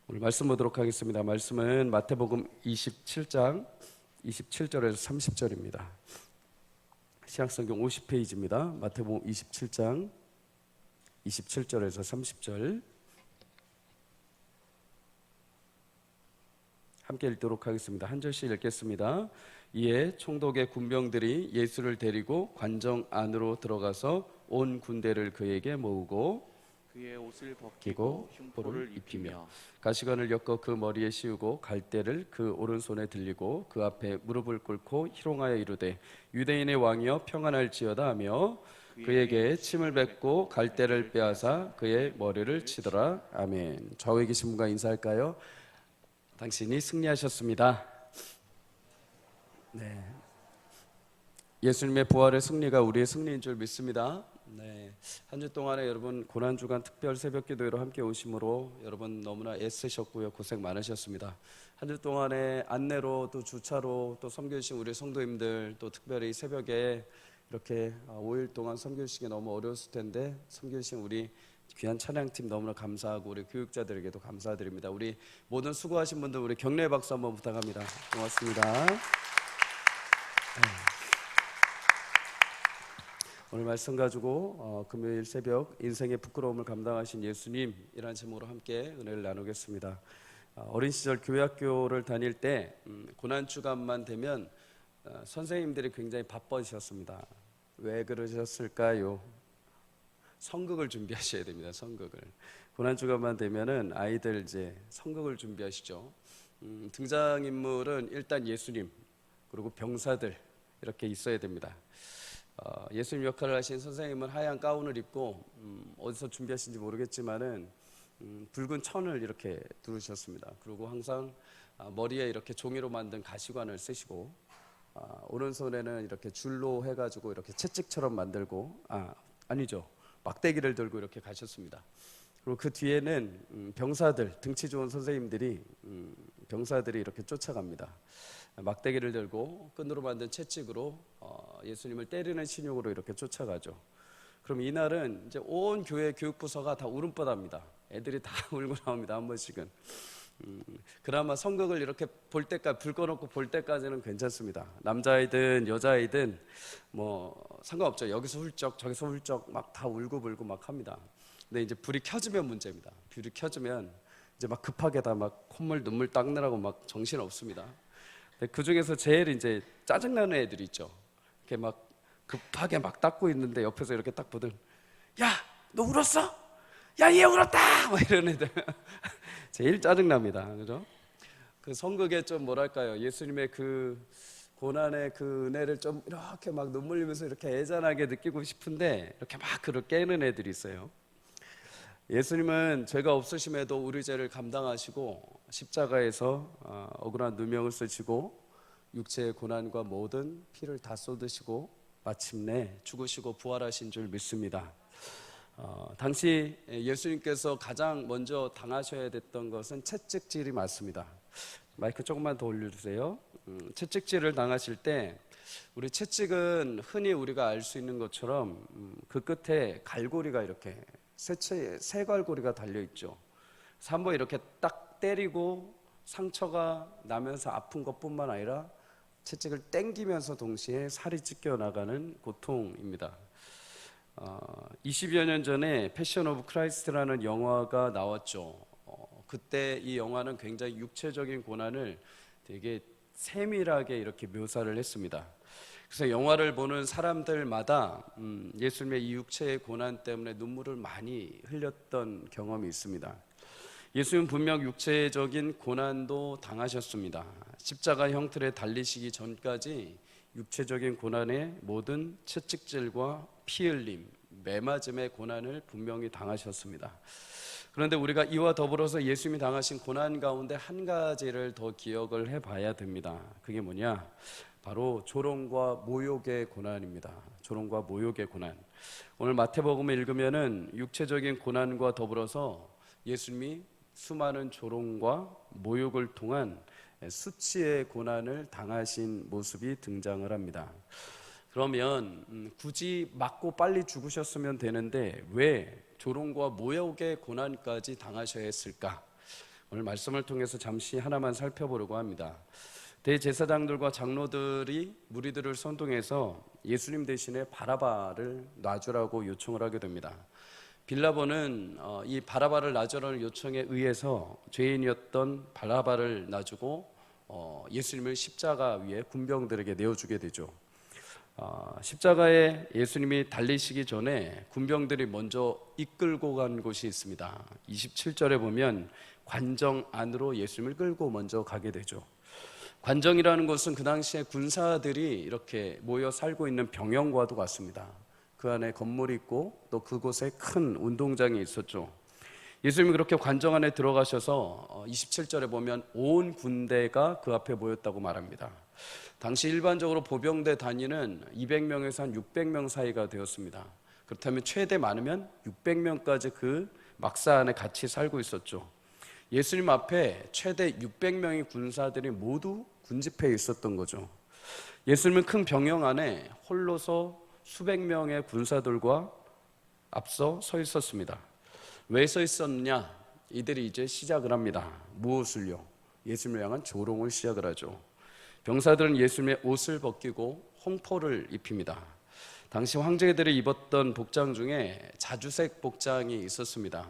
오늘 말씀 보도록 하겠습니다. 말씀은 마태복음 27장 27절에서 30절입니다. 신약성경 50페이지입니다. 마태복음 27장 27절에서 30절 함께 읽도록 하겠습니다. 한 절씩 읽겠습니다. 이에 총독의 군병들이 예수를 데리고 관정 안으로 들어가서 온 군대를 그에게 모으고 그의 옷을 벗기고 흉포를 입히며 가시관을 엮어 그 머리에 씌우고 갈대를 그 오른손에 들리고 그 앞에 무릎을 꿇고 희롱하여 이르되 유대인의 왕이여 평안할지어다 하며 그에게 침을 뱉고 갈대를 빼앗아 그의 머리를 치더라. 아멘. 좌우에 계신 분과 인사할까요? 당신이 승리하셨습니다. 네. 예수님의 부활의 승리가 우리의 승리인 줄 믿습니다. 네. 한 주 동안에 여러분 고난주간 특별 새벽기도회로 함께 오심으로 여러분 너무나 애쓰셨고요. 고생 많으셨습니다. 한 주 동안에 안내로 또 주차로 또 섬겨주신 우리 성도님들 또 특별히 새벽에 이렇게 5일 동안 섬겨주시기 너무 어려웠을 텐데 섬겨주신 우리 귀한 찬양팀 너무나 감사하고 우리 교육자들에게도 감사드립니다. 우리 모든 수고하신 분들 우리 격려의 박수 한번 부탁합니다. 고맙습니다. 오늘 말씀 가지고 금요일 새벽 인생의 부끄러움을 감당하신 예수님이라는 제목으로 함께 은혜를 나누겠습니다. 어린 시절 교회학교를 다닐 때 고난주간만 되면 선생님들이 굉장히 바빠지셨습니다. 왜 그러셨을까요? 성극을 준비하셔야 됩니다. 성극을. 고난주간만 되면은 아이들 이제 성극을 준비하시죠. 등장인물은 일단 예수님 그리고 병사들 이렇게 있어야 됩니다. 예수님 역할을 하신 선생님은 하얀 가운을 입고 어디서 준비하신지 모르겠지만은 붉은 천을 이렇게 두르셨습니다. 그리고 항상 머리에 이렇게 종이로 만든 가시관을 쓰시고 오른손에는 이렇게 줄로 해가지고 이렇게 채찍처럼 만들고 아니죠. 막대기를 들고 이렇게 가셨습니다. 그리고 그 뒤에는 병사들 등치 좋은 선생님들이 병사들이 이렇게 쫓아갑니다. 막대기를 들고 끈으로 만든 채찍으로 예수님을 때리는 신용으로 이렇게 쫓아가죠. 그럼 이날은 이제 온 교회 교육부서가 다 울음바다입니다. 애들이 다 울고 나옵니다. 한 번씩은. 그나마 성극을 이렇게 볼 때까지 불 꺼놓고 볼 때까지는 괜찮습니다. 남자이든 여자이든 뭐 상관없죠. 여기서 훌쩍 저기서 훌쩍 막 다 울고불고 막 합니다. 근데 이제 불이 켜지면 문제입니다. 불이 켜지면 이제 막 급하게 다 막 콧물 눈물 닦느라고 막 정신 없습니다. 그 중에서 제일 이제 짜증나는 애들이 있죠. 이렇게 막 급하게 막 닦고 있는데 옆에서 이렇게 딱 보더니 야, 너 울었어? 야, 얘 울었다! 막 이런 애들 제일 짜증납니다. 그죠? 그 성극에 좀 뭐랄까요? 예수님의 그 고난의 그 은혜를 좀 이렇게 막 눈물 흘리면서 이렇게 애잔하게 느끼고 싶은데 이렇게 막 그를 깨는 애들이 있어요. 예수님은 죄가 없으심에도 우리 죄를 감당하시고 십자가에서 억울한 누명을 쓰시고 육체의 고난과 모든 피를 다 쏟으시고 마침내 죽으시고 부활하신 줄 믿습니다. 당시 예수님께서 가장 먼저 당하셔야 됐던 것은 채찍질이 맞습니다. 마이크 조금만 더 올려주세요. 채찍질을 당하실 때 우리 채찍은 흔히 우리가 알 수 있는 것처럼 그 끝에 갈고리가 이렇게 새 갈고리가 달려있죠. 그래서 한번 이렇게 딱 때리고 상처가 나면서 아픈 것뿐만 아니라 채찍을 땡기면서 동시에 살이 찢겨나가는 고통입니다. 20여 년 전에 패션 오브 크라이스트라는 영화가 나왔죠. 그때 이 영화는 굉장히 육체적인 고난을 되게 세밀하게 이렇게 묘사를 했습니다. 그래서 영화를 보는 사람들마다 예수님의 이 육체의 고난 때문에 눈물을 많이 흘렸던 경험이 있습니다. 예수님은 분명 육체적인 고난도 당하셨습니다. 십자가 형틀에 달리시기 전까지 육체적인 고난의 모든 채찍질과 피 흘림, 매맞음의 고난을 분명히 당하셨습니다. 그런데 우리가 이와 더불어서 예수님이 당하신 고난 가운데 한 가지를 더 기억을 해봐야 됩니다. 그게 뭐냐? 바로 조롱과 모욕의 고난입니다. 조롱과 모욕의 고난. 오늘 마태복음을 읽으면은 육체적인 고난과 더불어서 예수님이 수많은 조롱과 모욕을 통한 수치의 고난을 당하신 모습이 등장을 합니다. 그러면 굳이 맞고 빨리 죽으셨으면 되는데 왜 조롱과 모욕의 고난까지 당하셔야 했을까? 오늘 말씀을 통해서 잠시 하나만 살펴보려고 합니다. 대제사장들과 장로들이 무리들을 선동해서 예수님 대신에 바라바를 놔주라고 요청을 하게 됩니다. 빌라보는 이 바라바를 놔주라는 요청에 의해서 죄인이었던 바라바를 놔주고 예수님을 십자가 위에 군병들에게 내어주게 되죠. 십자가에 예수님이 달리시기 전에 군병들이 먼저 이끌고 간 곳이 있습니다. 27절에 보면 관정 안으로 예수님을 끌고 먼저 가게 되죠. 관정이라는 것은 그 당시에 군사들이 이렇게 모여 살고 있는 병영과도 같습니다. 그 안에 건물이 있고 또 그곳에 큰 운동장이 있었죠. 예수님이 그렇게 관정 안에 들어가셔서 27절에 보면 온 군대가 그 앞에 모였다고 말합니다. 당시 일반적으로 보병대 단위는 200명에서 한 600명 사이가 되었습니다. 그렇다면 최대 많으면 600명까지 그 막사 안에 같이 살고 있었죠. 예수님 앞에 최대 600명의 군사들이 모두 군집회에 있었던 거죠. 예수님은 큰 병영 안에 홀로서 수백 명의 군사들과 앞서 서 있었습니다. 왜 서 있었느냐? 이들이 이제 시작을 합니다. 무엇을요? 예수님을 향한 조롱을 시작을 하죠. 병사들은 예수님의 옷을 벗기고 홍포를 입힙니다. 당시 황제들이 입었던 복장 중에 자주색 복장이 있었습니다.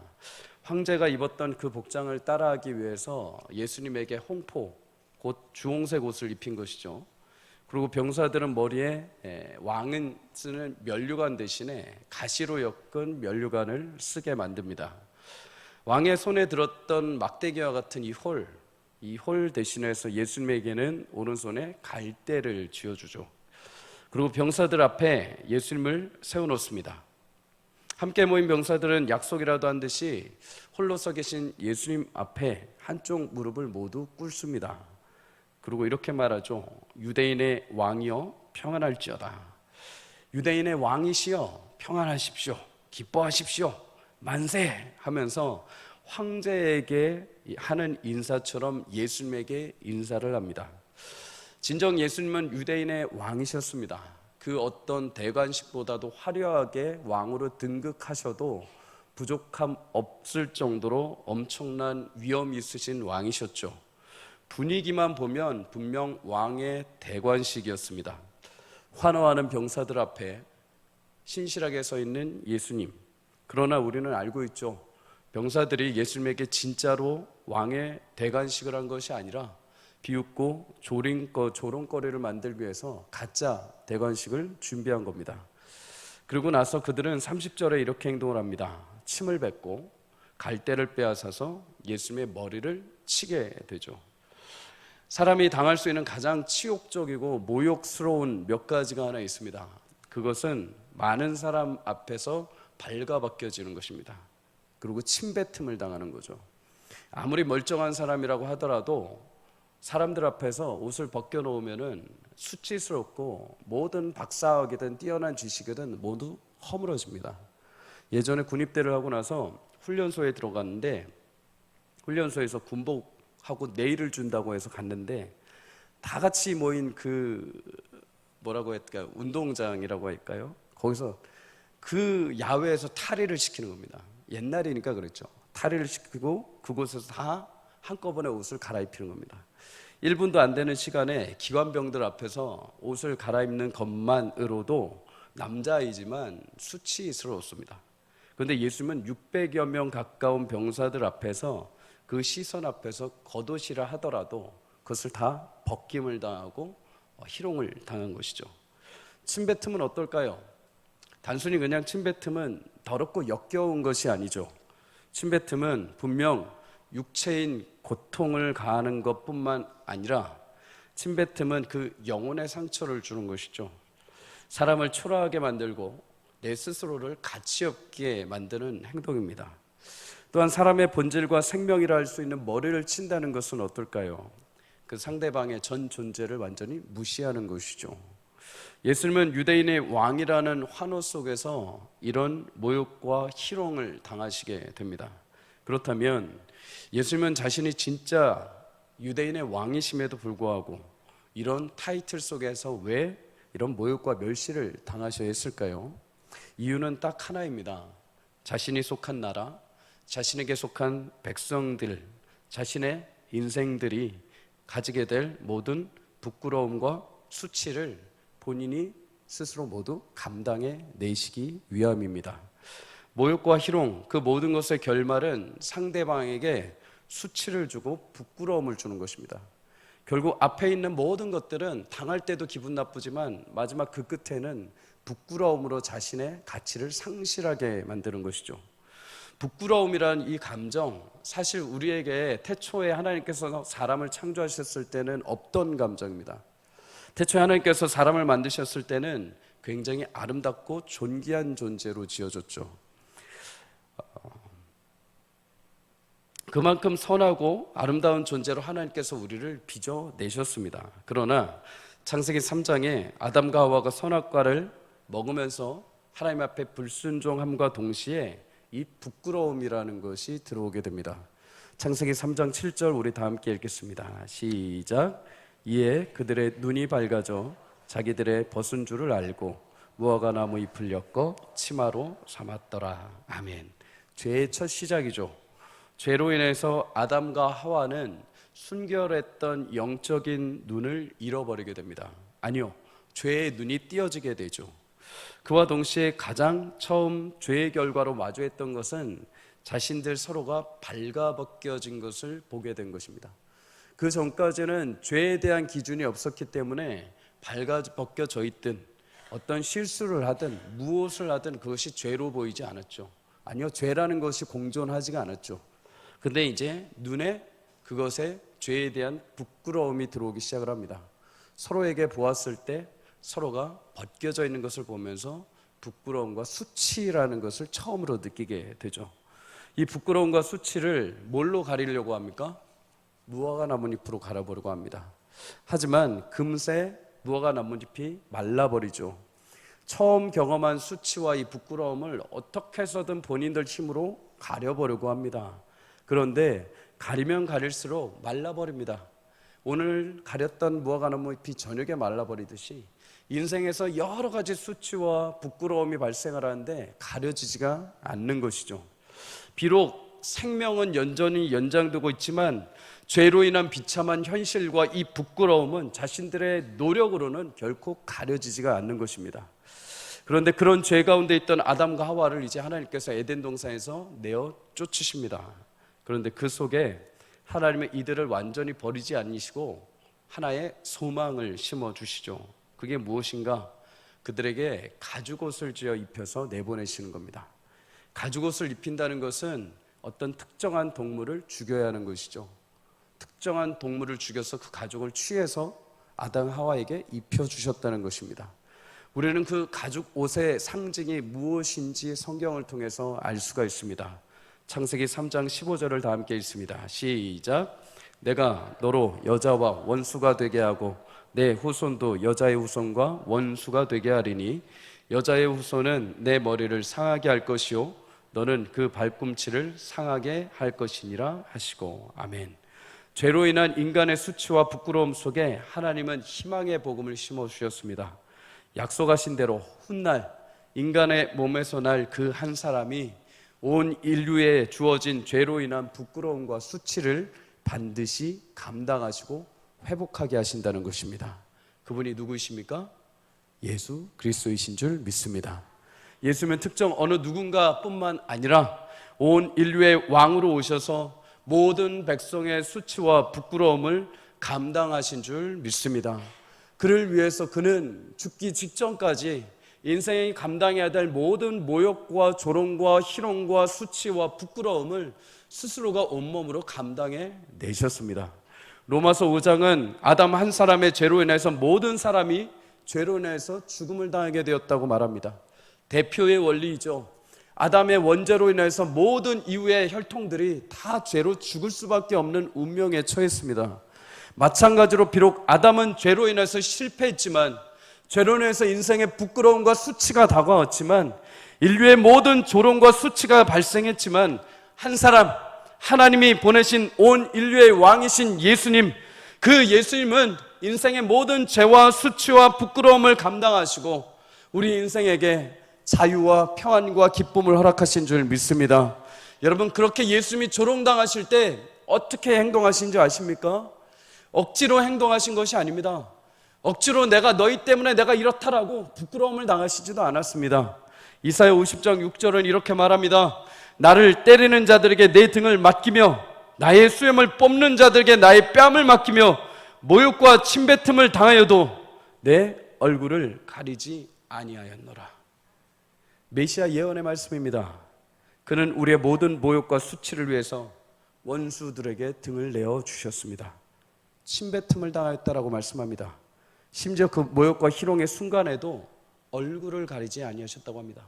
황제가 입었던 그 복장을 따라하기 위해서 예수님에게 홍포, 곧 주홍색 옷을 입힌 것이죠. 그리고 병사들은 머리에 왕은 쓰는 면류관 대신에 가시로 엮은 면류관을 쓰게 만듭니다. 왕의 손에 들었던 막대기와 같은 이 홀 대신해서 예수님에게는 오른손에 갈대를 쥐어주죠. 그리고 병사들 앞에 예수님을 세워놓습니다. 함께 모인 병사들은 약속이라도 한 듯이 홀로 서 계신 예수님 앞에 한쪽 무릎을 모두 꿇습니다. 그리고 이렇게 말하죠. 유대인의 왕이여 평안할지어다. 유대인의 왕이시여 평안하십시오. 기뻐하십시오. 만세 하면서 황제에게 하는 인사처럼 예수님에게 인사를 합니다. 진정 예수님은 유대인의 왕이셨습니다. 그 어떤 대관식보다도 화려하게 왕으로 등극하셔도 부족함 없을 정도로 엄청난 위엄이 있으신 왕이셨죠. 분위기만 보면 분명 왕의 대관식이었습니다. 환호하는 병사들 앞에 신실하게 서 있는 예수님. 그러나 우리는 알고 있죠. 병사들이 예수님에게 진짜로 왕의 대관식을 한 것이 아니라 비웃고 조롱거리를 만들기 위해서 가짜 대관식을 준비한 겁니다. 그리고 나서 그들은 30절에 이렇게 행동을 합니다. 침을 뱉고 갈대를 빼앗아서 예수님의 머리를 치게 되죠. 사람이 당할 수 있는 가장 치욕적이고 모욕스러운 몇 가지가 하나 있습니다. 그것은 많은 사람 앞에서 발가벗겨지는 것입니다. 그리고 침뱉음을 당하는 거죠. 아무리 멀쩡한 사람이라고 하더라도 사람들 앞에서 옷을 벗겨놓으면 수치스럽고 모든 박사학이든 뛰어난 지식이든 모두 허물어집니다. 예전에 군입대를 하고 나서 훈련소에 들어갔는데 훈련소에서 군복하고 네일을 준다고 해서 갔는데 다 같이 모인 그 뭐라고 할까요? 운동장이라고 할까요? 거기서 그 야외에서 탈의를 시키는 겁니다. 옛날이니까 그랬죠. 탈의를 시키고 그곳에서 다 한꺼번에 옷을 갈아입히는 겁니다. 1분도 안 되는 시간에 기관병들 앞에서 옷을 갈아입는 것만으로도 남자이지만 수치스러웠습니다. 그런데 예수님은 600여 명 가까운 병사들 앞에서 그 시선 앞에서 겉옷이라 하더라도 그것을 다 벗김을 당하고 희롱을 당한 것이죠. 침뱉음은 어떨까요? 단순히 그냥 침뱉음은 더럽고 역겨운 것이 아니죠. 침뱉음은 분명 육체인 고통을 가하는 것뿐만 아니라 침뱉음은 그 영혼의 상처를 주는 것이죠. 사람을 초라하게 만들고 내 스스로를 가치 없게 만드는 행동입니다. 또한 사람의 본질과 생명이라 할 수 있는 머리를 친다는 것은 어떨까요? 그 상대방의 전 존재를 완전히 무시하는 것이죠. 예수님은 유대인의 왕이라는 환호 속에서 이런 모욕과 희롱을 당하시게 됩니다. 그렇다면 예수님은 자신이 진짜 유대인의 왕이심에도 불구하고 이런 타이틀 속에서 왜 이런 모욕과 멸시를 당하셔야 했을까요? 이유는 딱 하나입니다. 자신이 속한 나라, 자신에게 속한 백성들, 자신의 인생들이 가지게 될 모든 부끄러움과 수치를 본인이 스스로 모두 감당해 내시기 위함입니다. 모욕과 희롱, 그 모든 것의 결말은 상대방에게 수치를 주고 부끄러움을 주는 것입니다. 결국 앞에 있는 모든 것들은 당할 때도 기분 나쁘지만 마지막 그 끝에는 부끄러움으로 자신의 가치를 상실하게 만드는 것이죠. 부끄러움이란 이 감정, 사실 우리에게 태초에 하나님께서 사람을 창조하셨을 때는 없던 감정입니다. 태초에 하나님께서 사람을 만드셨을 때는 굉장히 아름답고 존귀한 존재로 지어졌죠. 그만큼 선하고 아름다운 존재로 하나님께서 우리를 빚어내셨습니다. 그러나 창세기 3장에 아담과 하와가 선악과를 먹으면서 하나님 앞에 불순종함과 동시에 이 부끄러움이라는 것이 들어오게 됩니다. 창세기 3장 7절 우리 다 함께 읽겠습니다. 시작. 이에 그들의 눈이 밝아져 자기들의 벗은 줄을 알고 무화과 나무 잎을 엮어 치마로 삼았더라. 아멘. 죄의 첫 시작이죠. 죄로 인해서 아담과 하와는 순결했던 영적인 눈을 잃어버리게 됩니다. 아니요, 죄의 눈이 띄어지게 되죠. 그와 동시에 가장 처음 죄의 결과로 마주했던 것은 자신들 서로가 발가벗겨진 것을 보게 된 것입니다. 그 전까지는 죄에 대한 기준이 없었기 때문에 발가벗겨져 있든 어떤 실수를 하든 무엇을 하든 그것이 죄로 보이지 않았죠. 아니요, 죄라는 것이 공존하지가 않았죠. 근데 이제 눈에 그것에 죄에 대한 부끄러움이 들어오기 시작을 합니다. 서로에게 보았을 때 서로가 벗겨져 있는 것을 보면서 부끄러움과 수치라는 것을 처음으로 느끼게 되죠. 이 부끄러움과 수치를 뭘로 가리려고 합니까? 무화과 나뭇잎으로 갈아버리고 합니다. 하지만 금세 무화과 나뭇잎이 말라버리죠. 처음 경험한 수치와 이 부끄러움을 어떻게 해서든 본인들 힘으로 가려보려고 합니다. 그런데 가리면 가릴수록 말라버립니다. 오늘 가렸던 무화과 나뭇잎이 저녁에 말라버리듯이 인생에서 여러 가지 수치와 부끄러움이 발생을 하는데 가려지지가 않는 것이죠. 비록 생명은 여전히 연장되고 있지만 죄로 인한 비참한 현실과 이 부끄러움은 자신들의 노력으로는 결코 가려지지가 않는 것입니다. 그런데 그런 죄 가운데 있던 아담과 하와를 이제 하나님께서 에덴 동산에서 내어 쫓으십니다. 그런데 그 속에 하나님은 이들을 완전히 버리지 않으시고 하나의 소망을 심어주시죠. 그게 무엇인가? 그들에게 가죽옷을 지어 입혀서 내보내시는 겁니다. 가죽옷을 입힌다는 것은 어떤 특정한 동물을 죽여야 하는 것이죠. 특정한 동물을 죽여서 그 가죽을 취해서 아담 하와에게 입혀주셨다는 것입니다. 우리는 그 가죽 옷의 상징이 무엇인지 성경을 통해서 알 수가 있습니다. 창세기 3장 15절을 다 함께 읽습니다. 시작. 내가 너로 여자와 원수가 되게 하고 내 후손도 여자의 후손과 원수가 되게 하리니 여자의 후손은 내 머리를 상하게 할 것이요 너는 그 발꿈치를 상하게 할 것이니라 하시고. 아멘. 죄로 인한 인간의 수치와 부끄러움 속에 하나님은 희망의 복음을 심어주셨습니다. 약속하신 대로 훗날 인간의 몸에서 날 그 한 사람이 온 인류에 주어진 죄로 인한 부끄러움과 수치를 반드시 감당하시고 회복하게 하신다는 것입니다. 그분이 누구이십니까? 예수 그리스도이신 줄 믿습니다. 예수는 특정 어느 누군가 뿐만 아니라 온 인류의 왕으로 오셔서 모든 백성의 수치와 부끄러움을 감당하신 줄 믿습니다. 그를 위해서 그는 죽기 직전까지 인생이 감당해야 될 모든 모욕과 조롱과 희롱과 수치와 부끄러움을 스스로가 온몸으로 감당해 내셨습니다. 로마서 5장은 아담 한 사람의 죄로 인해서 모든 사람이 죄로 인해서 죽음을 당하게 되었다고 말합니다. 대표의 원리이죠. 아담의 원죄로 인해서 모든 이후의 혈통들이 다 죄로 죽을 수밖에 없는 운명에 처했습니다. 마찬가지로 비록 아담은 죄로 인해서 실패했지만, 죄로 인해서 인생의 부끄러움과 수치가 다가왔지만, 인류의 모든 조롱과 수치가 발생했지만, 한 사람, 하나님이 보내신 온 인류의 왕이신 예수님, 그 예수님은 인생의 모든 죄와 수치와 부끄러움을 감당하시고 우리 인생에게 자유와 평안과 기쁨을 허락하신 줄 믿습니다. 여러분, 그렇게 예수님이 조롱당하실 때 어떻게 행동하신 줄 아십니까? 억지로 행동하신 것이 아닙니다. 억지로 내가 너희 때문에 내가 이렇다라고 부끄러움을 당하시지도 않았습니다. 이사야 50장 6절은 이렇게 말합니다. 나를 때리는 자들에게 내 등을 맡기며 나의 수염을 뽑는 자들에게 나의 뺨을 맡기며 모욕과 침뱉음을 당하여도 내 얼굴을 가리지 아니하였노라. 메시아 예언의 말씀입니다. 그는 우리의 모든 모욕과 수치를 위해서 원수들에게 등을 내어 주셨습니다. 침뱉음을 당하였다라고 말씀합니다. 심지어 그 모욕과 희롱의 순간에도 얼굴을 가리지 아니하셨다고 합니다.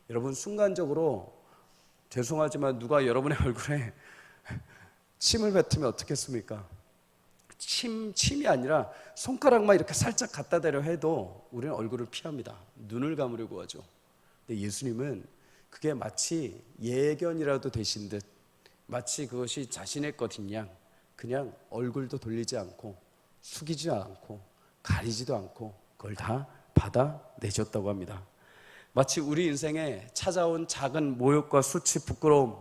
여러분, 순간적으로 죄송하지만 누가 여러분의 얼굴에 침을 뱉으면 어떻겠습니까? 침이 아니라 손가락만 이렇게 살짝 갖다 대려 해도 우리는 얼굴을 피합니다. 눈을 감으려고 하죠. 근데 예수님은 그게 마치 예견이라도 되신 듯, 마치 그것이 자신의 것인 양 그냥 얼굴도 돌리지 않고 숙이지 않고 가리지도 않고 그걸 다 받아내셨다고 합니다. 마치 우리 인생에 찾아온 작은 모욕과 수치, 부끄러움,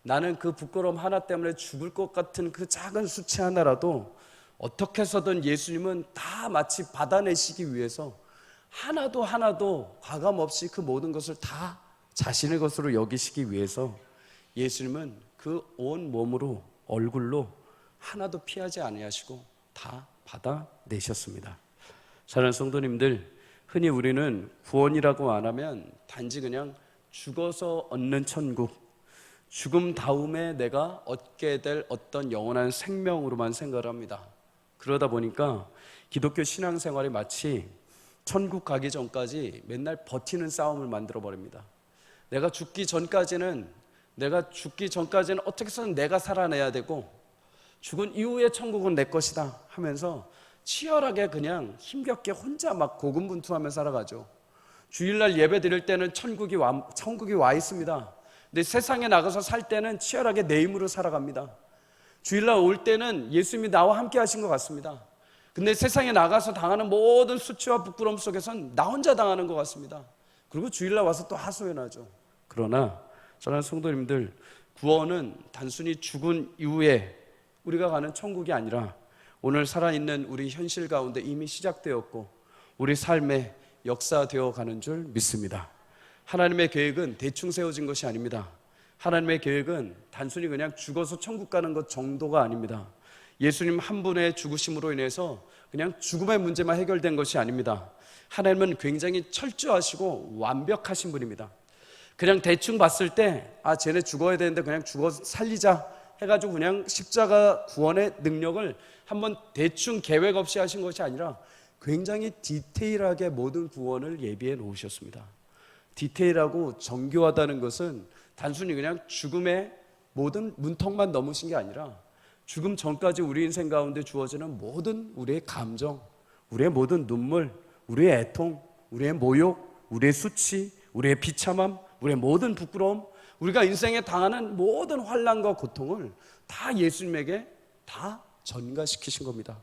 나는 그 부끄러움 하나 때문에 죽을 것 같은 그 작은 수치 하나라도 어떻게 해서든 예수님은 다 마치 받아내시기 위해서 하나도 과감 없이 그 모든 것을 다 자신의 것으로 여기시기 위해서 예수님은 그 온 몸으로, 얼굴로 하나도 피하지 아니하시고 다 받아내셨습니다. 사랑하는 성도님들, 흔히 우리는 구원이라고 안 하면 단지 그냥 죽어서 얻는 천국, 죽음 다음에 내가 얻게 될 어떤 영원한 생명으로만 생각을 합니다. 그러다 보니까 기독교 신앙생활이 마치 천국 가기 전까지 맨날 버티는 싸움을 만들어 버립니다. 내가 죽기 전까지는 어떻게 해서든 내가 살아내야 되고 죽은 이후에 천국은 내 것이다 하면서 치열하게 그냥 힘겹게 혼자 막 고군분투하며 살아가죠. 주일날 예배 드릴 때는 천국이 와 있습니다. 근데 세상에 나가서 살 때는 치열하게 내 힘으로 살아갑니다. 주일날 올 때는 예수님이 나와 함께 하신 것 같습니다. 근데 세상에 나가서 당하는 모든 수치와 부끄러움 속에선 나 혼자 당하는 것 같습니다. 그리고 주일날 와서 또 하소연하죠. 그러나 사랑하는 성도님들, 구원은 단순히 죽은 이후에 우리가 가는 천국이 아니라 오늘 살아있는 우리 현실 가운데 이미 시작되었고 우리 삶에 역사되어 가는 줄 믿습니다. 하나님의 계획은 대충 세워진 것이 아닙니다. 하나님의 계획은 단순히 그냥 죽어서 천국 가는 것 정도가 아닙니다. 예수님 한 분의 죽으심으로 인해서 그냥 죽음의 문제만 해결된 것이 아닙니다. 하나님은 굉장히 철저하시고 완벽하신 분입니다. 그냥 대충 봤을 때 쟤네 죽어야 되는데 그냥 죽어서 살리자 해가지고 그냥 십자가 구원의 능력을 한번 대충 계획 없이 하신 것이 아니라 굉장히 디테일하게 모든 구원을 예비해 놓으셨습니다. 디테일하고 정교하다는 것은 단순히 그냥 죽음의 모든 문턱만 넘으신 게 아니라 죽음 전까지 우리 인생 가운데 주어지는 모든 우리의 감정, 우리의 모든 눈물, 우리의 애통, 우리의 모욕, 우리의 수치, 우리의 비참함, 우리의 모든 부끄러움, 우리가 인생에 당하는 모든 환난과 고통을 다 예수님에게 다 전가시키신 겁니다.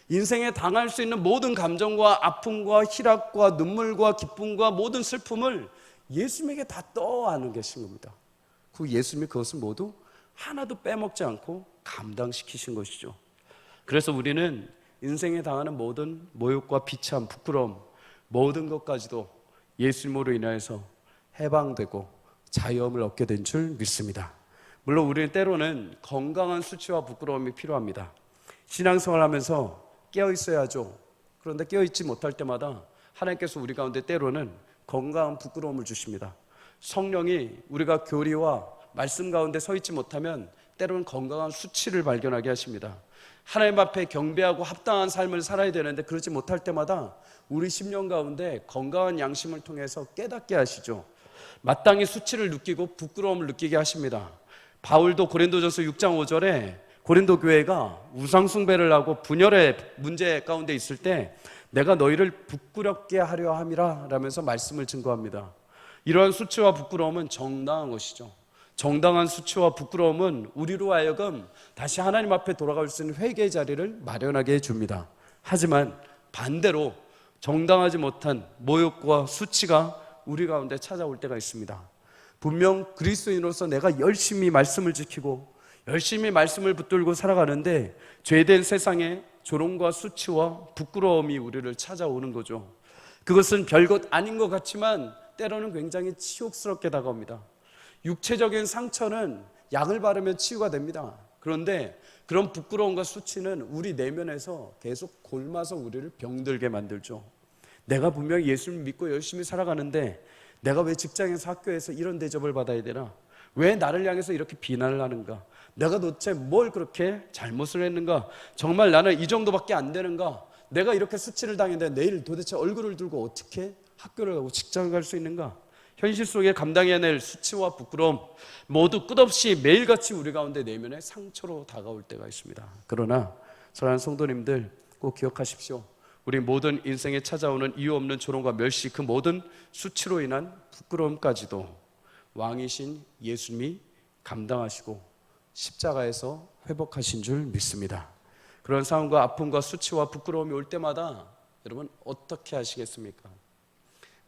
인생에 당할 수 있는 모든 감정과 아픔과 희락과 눈물과 기쁨과 모든 슬픔을 예수님에게 다 떠안아 계신 겁니다. 그 예수님이 그것을 모두 하나도 빼먹지 않고 감당시키신 것이죠. 그래서 우리는 인생에 당하는 모든 모욕과 비참, 부끄러움, 모든 것까지도 예수님으로 인하여서 해방되고 자유함을 얻게 된 줄 믿습니다. 물론 우리는 때로는 건강한 수치와 부끄러움이 필요합니다. 신앙생활 하면서 깨어있어야죠. 그런데 깨어있지 못할 때마다 하나님께서 우리 가운데 때로는 건강한 부끄러움을 주십니다. 성령이 우리가 교리와 말씀 가운데 서 있지 못하면 때로는 건강한 수치를 발견하게 하십니다. 하나님 앞에 경배하고 합당한 삶을 살아야 되는데 그러지 못할 때마다 우리 심령 가운데 건강한 양심을 통해서 깨닫게 하시죠. 마땅히 수치를 느끼고 부끄러움을 느끼게 하십니다. 바울도 고린도전서 6장 5절에 고린도 교회가 우상 숭배를 하고 분열의 문제 가운데 있을 때 내가 너희를 부끄럽게 하려 함이라 라면서 말씀을 증거합니다. 이러한 수치와 부끄러움은 정당한 것이죠. 정당한 수치와 부끄러움은 우리로 하여금 다시 하나님 앞에 돌아갈 수 있는 회개의 자리를 마련하게 해줍니다. 하지만 반대로 정당하지 못한 모욕과 수치가 우리 가운데 찾아올 때가 있습니다. 분명 그리스도인으로서 내가 열심히 말씀을 지키고 열심히 말씀을 붙들고 살아가는데 죄된 세상에 조롱과 수치와 부끄러움이 우리를 찾아오는 거죠. 그것은 별것 아닌 것 같지만 때로는 굉장히 치욕스럽게 다가옵니다. 육체적인 상처는 약을 바르면 치유가 됩니다. 그런데 그런 부끄러움과 수치는 우리 내면에서 계속 골마서 우리를 병들게 만들죠. 내가 분명히 예수를 믿고 열심히 살아가는데 내가 왜 직장에서 학교에서 이런 대접을 받아야 되나? 왜 나를 향해서 이렇게 비난을 하는가? 내가 도대체 뭘 그렇게 잘못을 했는가? 정말 나는 이 정도밖에 안 되는가? 내가 이렇게 수치를 당했는데 내일 도대체 얼굴을 들고 어떻게 학교를 가고 직장을 갈 수 있는가? 현실 속에 감당해낼 수치와 부끄러움 모두 끝없이 매일같이 우리 가운데 내면에 상처로 다가올 때가 있습니다. 그러나 사랑하는 성도님들 꼭 기억하십시오. 우리 모든 인생에 찾아오는 이유 없는 조롱과 멸시, 그 모든 수치로 인한 부끄러움까지도 왕이신 예수님이 감당하시고 십자가에서 회복하신 줄 믿습니다. 그런 상황과 아픔과 수치와 부끄러움이 올 때마다 여러분 어떻게 하시겠습니까?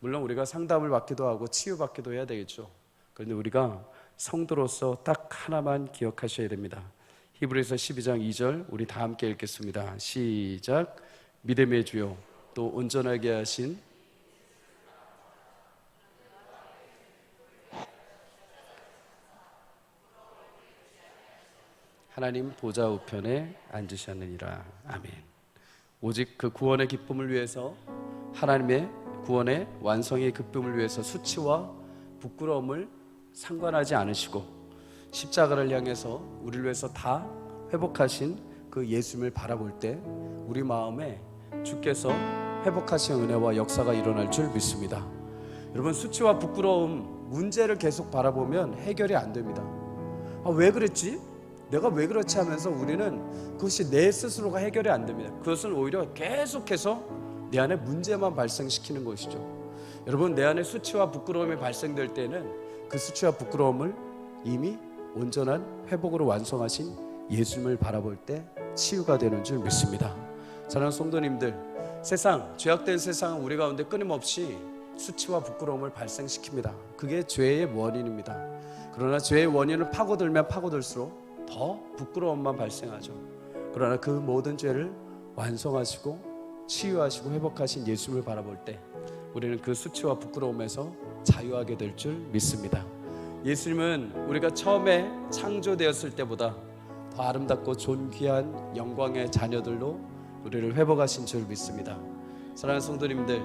물론 우리가 상담을 받기도 하고 치유받기도 해야 되겠죠. 그런데 우리가 성도로서 딱 하나만 기억하셔야 됩니다. 히브리서 12장 2절 우리 다 함께 읽겠습니다. 시작. 믿음의 주요 또 온전하게 하신 하나님 보좌 우편에 앉으셨느니라. 아멘. 오직 그 구원의 기쁨을 위해서, 하나님의 구원의 완성의 기쁨을 위해서 수치와 부끄러움을 상관하지 않으시고 십자가를 향해서 우리를 위해서 다 회복하신 그 예수님을 바라볼 때 우리 마음에 주께서 회복하신 은혜와 역사가 일어날 줄 믿습니다. 여러분, 수치와 부끄러움, 문제를 계속 바라보면 해결이 안 됩니다. 왜 그랬지? 내가 왜 그렇지 하면서 우리는 그것이 내 스스로가 해결이 안 됩니다. 그것은 오히려 계속해서 내 안에 문제만 발생시키는 것이죠. 여러분, 내 안에 수치와 부끄러움이 발생될 때는 그 수치와 부끄러움을 이미 온전한 회복으로 완성하신 예수님을 바라볼 때 치유가 되는 줄 믿습니다. 사랑하는 성도님들, 세상, 죄악된 세상은 우리 가운데 끊임없이 수치와 부끄러움을 발생시킵니다. 그게 죄의 원인입니다. 그러나 죄의 원인을 파고들면 파고들수록 더 부끄러움만 발생하죠. 그러나 그 모든 죄를 완성하시고 치유하시고 회복하신 예수님을 바라볼 때 우리는 그 수치와 부끄러움에서 자유하게 될 줄 믿습니다. 예수님은 우리가 처음에 창조되었을 때보다 더 아름답고 존귀한 영광의 자녀들로 우리를 회복하신 줄 믿습니다. 사랑하는 성도님들,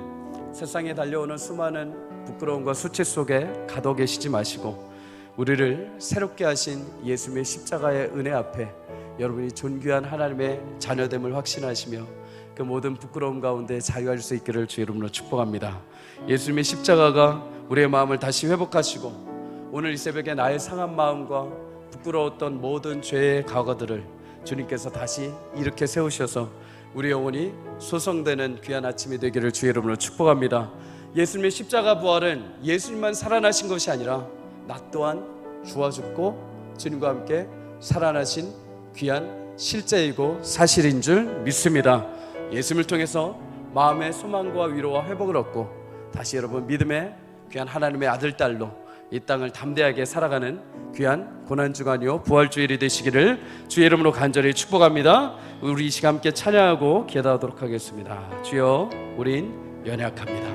세상에 달려오는 수많은 부끄러움과 수치 속에 가둬 계시지 마시고 우리를 새롭게 하신 예수님의 십자가의 은혜 앞에 여러분이 존귀한 하나님의 자녀됨을 확신하시며 그 모든 부끄러움 가운데 자유할 수 있기를 주 이름으로 축복합니다. 예수님의 십자가가 우리의 마음을 다시 회복하시고 오늘 이 새벽에 나의 상한 마음과 부끄러웠던 모든 죄의 과거들을 주님께서 다시 일으켜 세우셔서 우리 영혼이 소성되는 귀한 아침이 되기를 주 이름으로 축복합니다. 예수님의 십자가 부활은 예수님만 살아나신 것이 아니라 나 또한 주와 죽고 주님과 함께 살아나신 귀한 실제이고 사실인 줄 믿습니다. 예수님을 통해서 마음의 소망과 위로와 회복을 얻고 다시 여러분 믿음의 귀한 하나님의 아들, 딸로 이 땅을 담대하게 살아가는 귀한 고난주간이요 부활주일이 되시기를 주의 이름으로 간절히 축복합니다. 우리 이 시간 함께 찬양하고 기도하도록 하겠습니다. 주여, 우린 연약합니다.